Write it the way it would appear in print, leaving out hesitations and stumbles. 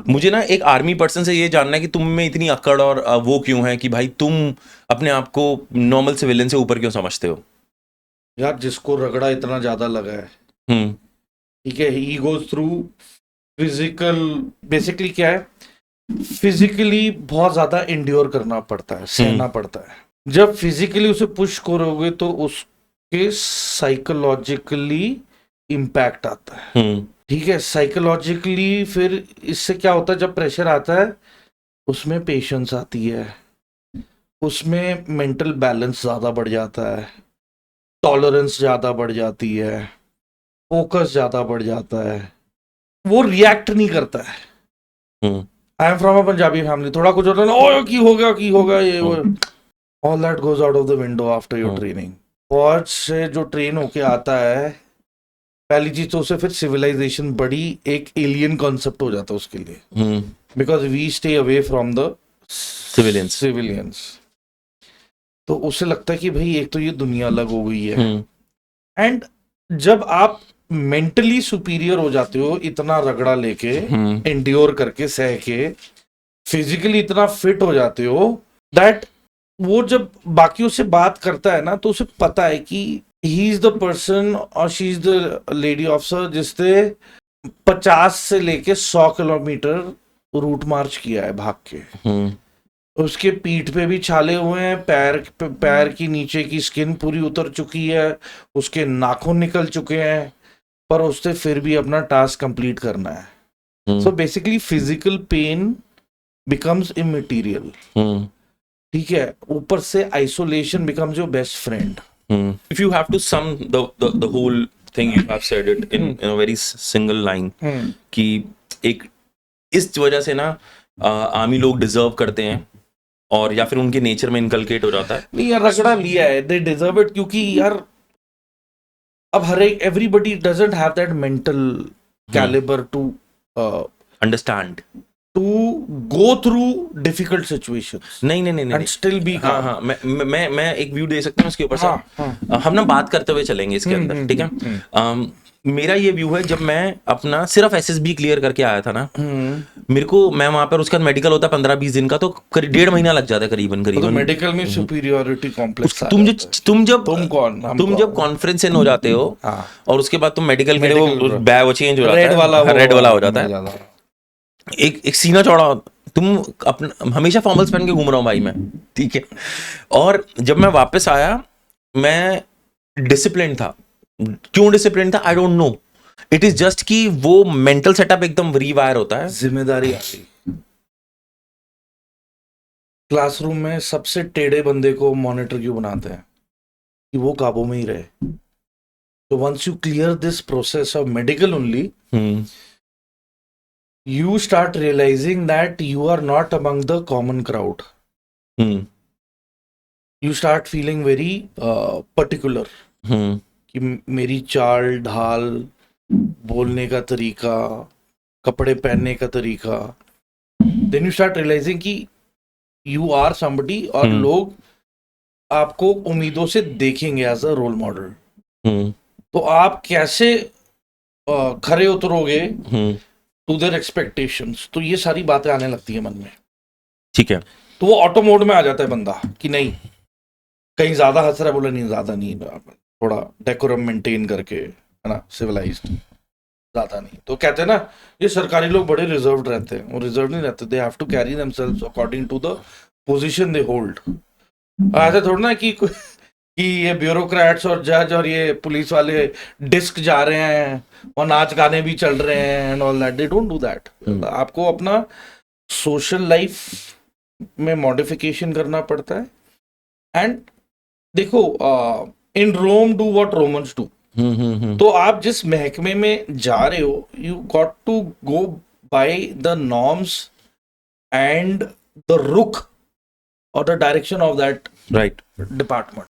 मुझे ना एक आर्मी पर्सन से ये जानना है कि तुम में इतनी अकड़ और वो क्यों है कि भाई तुम अपने आप को नॉर्मल सिविलियन से ऊपर क्यों समझते हो? यार जिसको रगड़ा इतना ज्यादा लगा है, हम्म। ठीक है, he goes through physical, basically क्या है, फिजिकली बहुत ज्यादा इंड्योर करना पड़ता है, सहना पड़ता है। जब फिजिकली उसे पुश करोगे तो उसके साइकोलॉजिकली इम्पैक्ट आता है। ठीक है, साइकोलॉजिकली फिर इससे क्या होता है, जब प्रेशर आता है उसमें पेशेंस आती है, उसमें मेंटल बैलेंस ज्यादा बढ़ जाता है, टॉलरेंस ज्यादा बढ़ जाती है, फोकस ज्यादा बढ़ जाता है, वो रिएक्ट नहीं करता है। I am from a Punjabi family, थोड़ा कुछ होता है ना, ओ की होगा ये वो, all that goes out of the window after your training. फौज से जो ट्रेन होके आता है, पहली चीज तो उसे फिर सिविलाइजेशन बड़ी एक एलियन कॉन्सेप्ट हो जाता है उसके लिए, because we stay away from the civilians. तो उसे लगता है कि भाई एक तो ये दुनिया अलग हो गई है, एंड जब आप मेंटली सुपीरियर हो जाते हो इतना रगड़ा लेके, एंड्योर करके, सह के, फिजिकली इतना फिट हो जाते हो दैट वो जब बाकियों से बात करता है ना तो उसे पता है कि ही इज द पर्सन और she is the lady officer जिसने 50 से लेके 100 किलोमीटर रूट मार्च किया है भाग के। उसके पीठ पे भी छाले हुए हैं, पैर की नीचे की स्किन पूरी उतर चुकी है, उसके नाखून निकल चुके हैं, पर उससे फिर भी अपना टास्क कंप्लीट करना है। So basically physical pain becomes immaterial. ठीक है, ऊपर से isolation becomes your best friend. If you have to sum the whole thing, you have said it in a very single line कि एक इस वजह से ना आर्मी लोग डिजर्व करते हैं और या फिर उनके नेचर में इनकलकेट हो जाता है। नहीं यार, रगड़ा लिया है, दे डिजर्व इट, क्योंकि यार अब हर एक everybody doesn't have that mental calibre to understand, to go through difficult situations नहीं एंड स्टिल बी हाँ हाँ, मैं एक व्यू दे सकता हूँ इसके ऊपर से। हम ना बात करते हुए चलेंगे इसके अंदर, ठीक है। मेरा ये व्यू है, जब मैं अपना सिर्फ एसएसबी क्लियर करके आया था ना, मेरे को, मैं वहां पर उसका मेडिकल होता है 15-20 दिन का, तो 1.5 महीना लग जाता है करीबन। तो मेडिकल में सुपीरियरिटी कॉम्प्लेक्स तुम जब कॉन्फ्रेंस इन हो जाते हो और उसके बाद तुम मेडिकल के लिए वो बैग वो चेंज हो जाता है, रेड वाला हो जाता है, एक सीना चौड़ा, तुम अपना हमेशा फॉर्मल्स पहन के घूम रहा हूँ भाई मैं, ठीक है। और जब मैं वापस आया, मैं डिसिप्लिन था। क्यों डिसिप्लिन था, I don't know, it is just कि वो मेंटल सेटअप एकदम रीवायर होता है, जिम्मेदारी आ गई। क्लासरूम में सबसे टेढ़े बंदे को मॉनिटर क्यों बनाते हैं, कि वो काबू में ही रहे। तो once you clear this process of medical only, you start realizing that you are not among the common crowd. You start feeling very particular. कि मेरी चाल ढाल, बोलने का तरीका, कपड़े पहनने का तरीका, then you start realizing कि you are somebody और लोग आपको उम्मीदों से देखेंगे एज अ रोल मॉडल। तो आप कैसे खरे उतरोगे टू देयर एक्सपेक्टेशंस, तो ये सारी बातें आने लगती है मन में, ठीक है। तो वो ऑटो मोड में आ जाता है बंदा कि नहीं, कहीं ज्यादा हंस रहा है, बोला नहीं ज्यादा नहीं, थोड़ा डेकोरम मेंटेन करके, है ना, सिविलाइज्ड, ज्यादा नहीं। तो कहते हैं ना, ये सरकारी लोग बड़े रिजर्व्ड रहते हैं, वो रिजर्व नहीं रहते, they have to carry themselves according to the position they hold. ऐसे थोड़ा ना कि ये ब्यूरोक्रेट्स और जज और ये पुलिस वाले डिस्क जा रहे हैं और नाच गाने भी चल रहे हैं and all that, they don't do that. आपको अपना सोशल लाइफ में मॉडिफिकेशन करना पड़ता है। एंड देखो, in Rome do what Romans do. तो आप जिस महकमे में जा रहे हो, you got to go by the norms and the रुख और the direction of that right department.